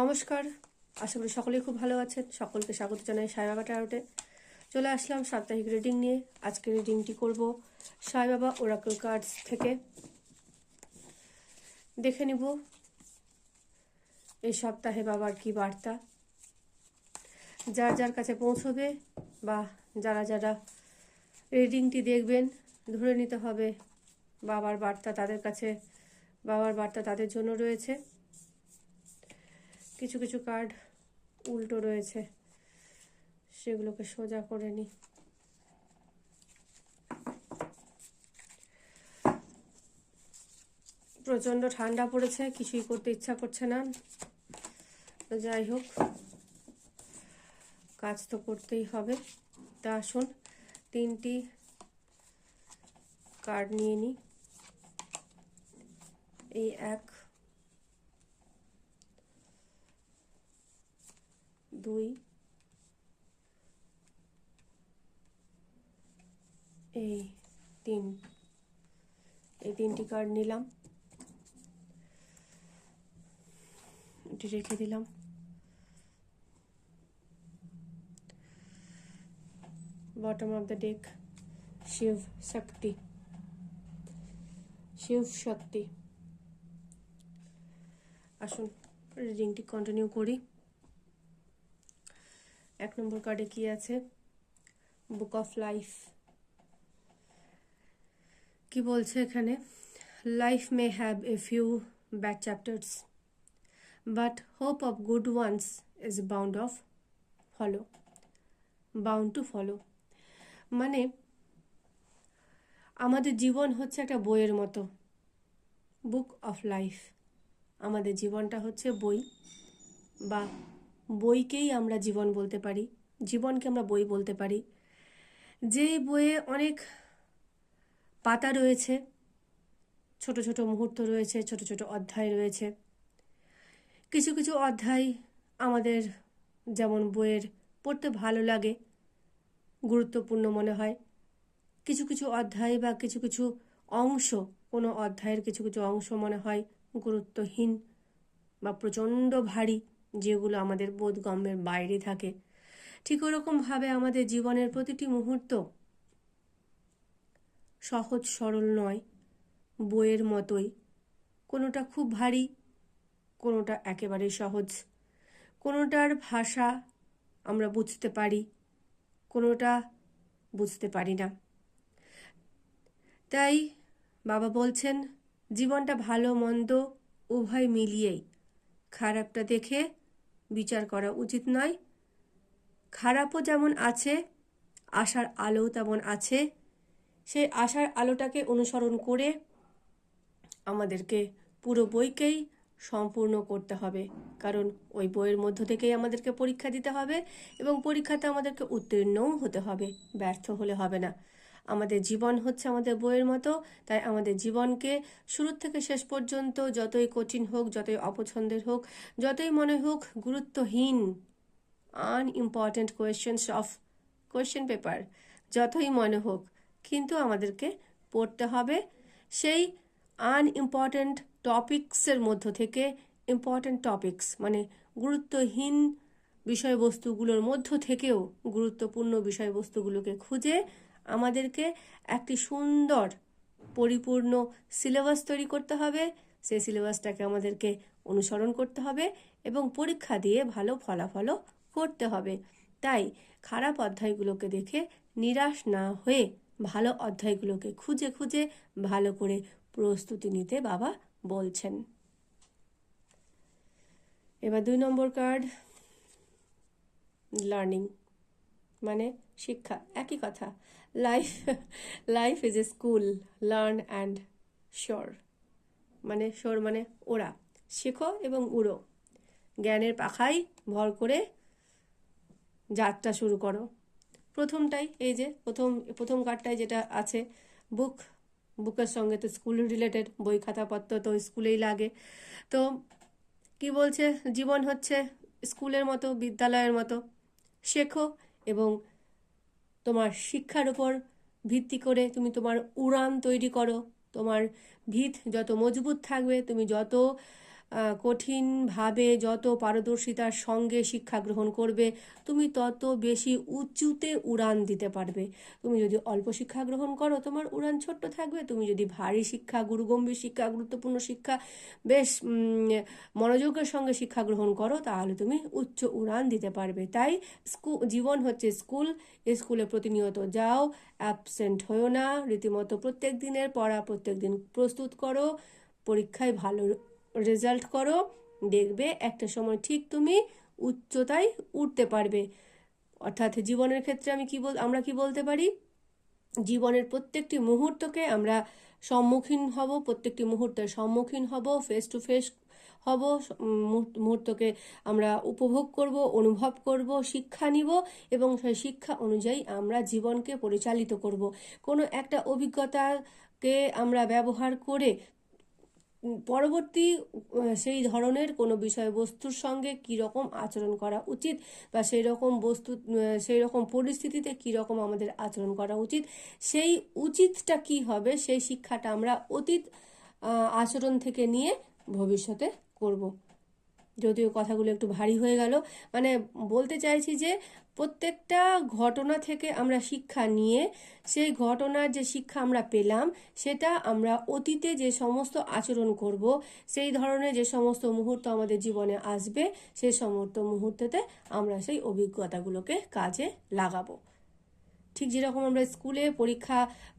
নমস্কার, আশা করি সকলেই খুব ভালো আছেন। সকলকে স্বাগত জানাই সাই বাবা ট্যারোটে। চলে আসলাম সাপ্তাহিক রিডিং নিয়ে। আজকে রিডিংটি করব সাই বাবা ওরাকল কার্ডস থেকে। দেখে নিব এই সপ্তাহে বাবার কি বার্তা যার যার কাছে পৌঁছবে, বা যারা যারা রিডিংটি দেখবেন, ধরে নিতে হবে বাবার বার্তা তাদের কাছে, বাবার বার্তা তাদের জন্য রয়েছে। কিছু কিছু কার্ড উল্টো রয়েছে, সেগুলোকে সোজা করে নিই। প্রচণ্ড ঠান্ডা পড়েছে, কিছুই করতে ইচ্ছা করছে না। তো যাই হোক, কাজ তো করতেই হবে। তা আসুন তিনটি কার্ড নিয়ে নিই। এই এক, দুই, এই তিন, এই তিনটি কার্ড নিলাম, এটি রেখে দিলাম। Bottom of the deck, Shiv Shakti, Shiv Shakti. আসুন রিডিংটি কন্টিনিউ করি। এক নম্বর কার্ডে কি আছে? Book of life. কি বলছে এখানে? Life may have a few bad chapters, but hope of good ones is bound to follow. মানে আমাদের জীবন হচ্ছে একটা বইয়ের মতো, বুক অফ লাইফ। আমাদের জীবনটা হচ্ছে বই, বা বইকেই আমরা জীবন বলতে পারি, জীবনকে আমরা বই বলতে পারি। যেই বইয়ে অনেক পাতা রয়েছে, ছোট ছোট মুহূর্ত রয়েছে, ছোট ছোট অধ্যায় রয়েছে। কিছু কিছু অধ্যায় আমাদের যেমন বইয়ের পড়তে ভালো লাগে, গুরুত্বপূর্ণ মনে হয়। কিছু কিছু অধ্যায় বা কিছু কিছু অংশ, কোনো অধ্যায়ের কিছু কিছু অংশ মনে হয় গুরুত্বহীন বা প্রচণ্ড ভারী, যেগুলো আমাদের বোধগম্যের বাইরে থাকে। ঠিক ওরকমভাবে আমাদের জীবনের প্রতিটি মুহূর্ত সহজ সরল নয়, বইয়ের মতোই। কোনোটা খুব ভারী, কোনোটা একেবারে সহজ। কোনোটার ভাষা আমরা বুঝতে পারি, কোনোটা বুঝতে পারি না। তাই বাবা বলছেন জীবনটা ভালো মন্দ উভয় মিলিয়েই, খারাপটা দেখে বিচার করা উচিত নয়। খারাপও যেমন আছে, আশার আলোও তেমন আছে। সেই আশার আলোটাকে অনুসরণ করে আমাদেরকে পুরো বইকেই সম্পূর্ণ করতে হবে, কারণ ওই বইয়ের মধ্য থেকেই আমাদেরকে পরীক্ষা দিতে হবে, এবং পরীক্ষাতে আমাদেরকে উত্তীর্ণও হতে হবে, ব্যর্থ হলে হবে না। আমাদের জীবন হচ্ছে আমাদের বইয়ের মতো, তাই আমাদের জীবনকে শুরু থেকে শেষ পর্যন্ত, যতই কঠিন হোক, যতই অপছন্দের হোক, যতই মনে হোক গুরুত্বহীন, আনইম্পর্ট্যান্ট কোয়েশ্চেন পেপার যতই মনে হোক, কিন্তু আমাদেরকে পড়তে হবে। সেই আনইম্পর্ট্যান্ট টপিকসের মধ্য থেকে ইম্পর্ট্যান্ট টপিকস, মানে গুরুত্বহীন বিষয়বস্তুগুলোর মধ্য থেকেও গুরুত্বপূর্ণ বিষয়বস্তুগুলোকে খুঁজে আমাদেরকে একটি সুন্দর পরিপূর্ণ সিলেবাস তৈরি করতে হবে। সেই সিলেবাসটাকে আমাদেরকে অনুসরণ করতে হবে এবং পরীক্ষা দিয়ে ভালো ফলাফলও করতে হবে। তাই খারাপ অধ্যায়গুলোকে দেখে নিরাশ না হয়ে ভালো অধ্যায়গুলোকে খুঁজে খুঁজে ভালো করে প্রস্তুতি নিতে বাবা বলছেন। এবার 2 নম্বর কার্ড, লার্নিং, মানে শিক্ষা। একই কথা, life is a school, learn and শোর। মানে শোর মানে ওরা, শেখো এবং উড়ো, জ্ঞানের পাখায় ভর করে যাত্রা শুরু করো। প্রথমটাই, এই যে প্রথম কার্ডটাই যেটা আছে, বুকের সঙ্গে তো স্কুল রিলেটেড, বই খাতাপত্র তো স্কুলেই লাগে। তো কি বলছে? জীবন হচ্ছে স্কুলের মতো, বিদ্যালয়ের মতো। শেখো এবং তোমার শিক্ষার উপর ভিত্তি করে তুমি তোমার উড়ান তৈরি করো। তোমার ভিত যত মজবুত থাকবে, তুমি যত কঠিনভাবে, যত পারদর্শিতার সঙ্গে শিক্ষা গ্রহণ করবে, তুমি তত বেশি উঁচুতে উড়ান দিতে পারবে। তুমি যদি অল্প শিক্ষা গ্রহণ করো, তোমার উড়ান ছোট্ট থাকবে। তুমি যদি ভারী শিক্ষা, গুরুগম্ভীর শিক্ষা, গুরুত্বপূর্ণ শিক্ষা, বেশ মনোযোগের সঙ্গে শিক্ষা গ্রহণ করো, তাহলে তুমি উচ্চ উড়ান দিতে পারবে। তাই জীবন হচ্ছে স্কুল। স্কুলে প্রতিনিয়ত যাও, অ্যাবসেন্ট হয়েও না, রীতিমতো প্রত্যেক দিনের পড়া প্রত্যেক দিন প্রস্তুত করো, পরীক্ষায় ভালো রেজাল্ট করো, দেখবে একটা সময় ঠিক তুমি উচ্চতায় উঠতে পারবে। অর্থাৎ জীবনের ক্ষেত্রে আমরা কি বলতে পারি, জীবনের প্রত্যেকটি মুহূর্তকে আমরা সম্মুখীন হব, প্রত্যেকটি মুহূর্তের সম্মুখীন হব, ফেস টু ফেস হব, মুহূর্তকে আমরা উপভোগ করব, অনুভব করব, শিক্ষা নিব এবং সেই শিক্ষা অনুযায়ী আমরা জীবনকে পরিচালিত করব। কোনো একটা অভিজ্ঞতাকে আমরা ব্যবহার করে পরবর্তী সেই ধরনের কোনো বিষয়বস্তুর সঙ্গে কী রকম আচরণ করা উচিত, বা সেই রকম পরিস্থিতিতে কী রকম আমাদের আচরণ করা উচিত, সেই উচিতটা কি হবে, সেই শিক্ষাটা আমরা অতীত আচরণ থেকে নিয়ে ভবিষ্যতে করব। যদিও কথাগুলো একটু ভারী হয়ে গেল, মানে বলতে চাইছি যে প্রত্যেকটা ঘটনা থেকে আমরা শিক্ষা নিয়ে সেই ঘটনার যে শিক্ষা আমরা পেলাম, সেটা আমরা অতীতে যে সমস্ত আচরণ করব, সেই ধরনের যে সমস্ত মুহূর্ত আমাদের জীবনে আসবে, সেই সমস্ত মুহূর্তেতে আমরা সেই অভিজ্ঞতাগুলোকে কাজে লাগাবো। ঠিক যেরকম আমরা স্কুলে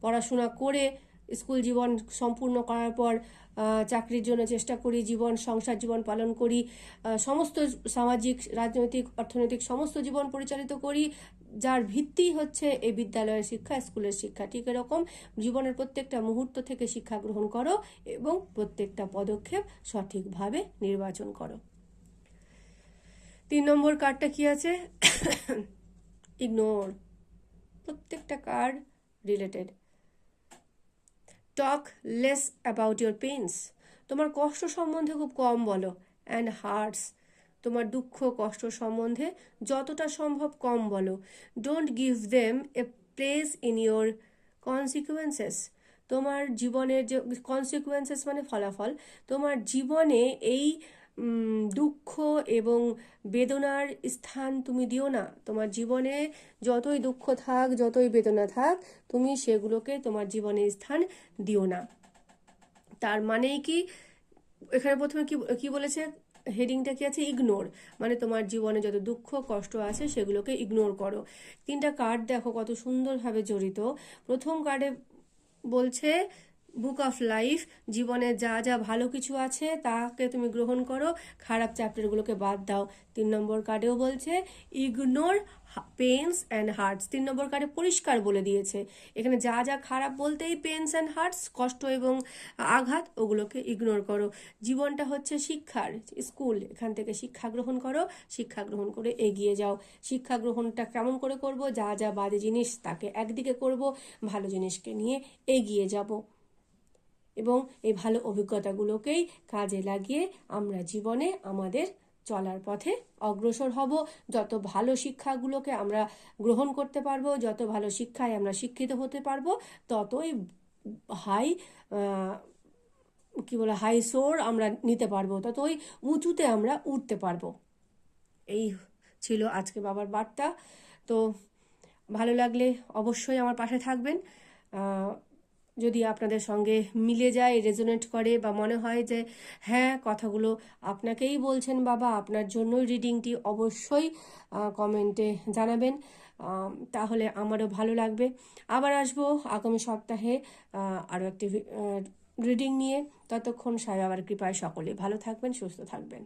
পড়াশোনা করে স্কুল জীবন সম্পূর্ণ করার পর চাকরির জন্য চেষ্টা করি, সংসার জীবন পালন করি, সমস্ত সামাজিক, রাজনৈতিক, অর্থনৈতিক সমস্ত জীবন পরিচালিত করি, যার ভিত্তি হচ্ছে এই বিদ্যালয়ের শিক্ষা, স্কুলের শিক্ষা। ঠিক এরকম জীবনের প্রত্যেকটা মুহূর্ত থেকে শিক্ষা গ্রহণ করো এবং প্রত্যেকটা পদক্ষেপ সঠিকভাবে নির্বাচন করো। 3 নম্বর কার্ডটা কি আছে? ইগনোর। প্রত্যেকটা card related. Talk less about your pains. তোমার কষ্ট সম্বন্ধে খুব কম বলো। And hearts. তোমার দুঃখ কষ্ট সম্বন্ধে যতটা সম্ভব কম বলো। Don't give them a place in your consequences. তোমার জীবনের যে কনসিকুয়েন্সেস মানে ফলাফল, তোমার জীবনে এই দুঃখ এবং বেদনার স্থান তুমি দিও না। তোমার জীবনে যতই দুঃখ থাক, যতই বেদনা থাক, তুমি সেগুলোকে তোমার জীবনের স্থান দিও না। তার মানেই কি, এখানে প্রথমে কি বলেছে, হেডিংটা কি আছে? ইগনোর। মানে তোমার জীবনে যত দুঃখ কষ্ট আছে সেগুলোকে ইগনোর করো। 3টা কার্ড দেখো কত সুন্দরভাবে জড়িত। প্রথম কার্ডে বলছে বুক অফ লাইফ, জীবনে যা যা ভালো কিছু আছে তাকে তুমি গ্রহণ করো, খারাপ চ্যাপ্টারগুলোকে বাদ দাও। 3 নম্বর কার্ডেও বলছে ইগনোর পেনস অ্যান্ড হার্টস। 3 নম্বর কার্ডে পরিষ্কার বলে দিয়েছে এখানে যা যা খারাপ বলতেই পেনস অ্যান্ড হার্টস, কষ্ট এবং আঘাত, ওগুলোকে ইগনোর করো। জীবনটা হচ্ছে শিক্ষার স্কুল, এখান থেকে শিক্ষা গ্রহণ করো, শিক্ষা গ্রহণ করে এগিয়ে যাও। শিক্ষা গ্রহণটা কেমন করে করব? যা যা বাজে জিনিস তাকে একদিকে করব, ভালো জিনিসকে নিয়ে এগিয়ে যাব এবং এই ভালো অভিজ্ঞতাগুলোকেই কাজে লাগিয়ে আমরা জীবনে আমাদের চলার পথে অগ্রসর হব। যত ভালো শিক্ষাগুলোকে আমরা গ্রহণ করতে পারবো, যত ভালো শিক্ষায় আমরা শিক্ষিত হতে পারবো, ততই হাই হাই সোর আমরা নিতে পারবো, ততই উঁচুতে আমরা উঠতে পারবো। এই ছিল আজকে বাবার বার্তা। তো ভালো লাগলে অবশ্যই আমার পাশে থাকবেন। যদি আপনাদের সঙ্গে মিলে যায়, রেজোনেট করে, বা মনে হয় যে হ্যাঁ কথাগুলো আপনাকেই বলছেন বাবা, আপনার জন্যই রিডিংটি, অবশ্যই কমেন্টে জানাবেন, তাহলে আমারও ভালো লাগবে। আবার আসবো আগামী সপ্তাহে আরও একটি রিডিং নিয়ে। ততক্ষণ সাই বাবার কৃপায় সকলে ভালো থাকবেন, সুস্থ থাকবেন।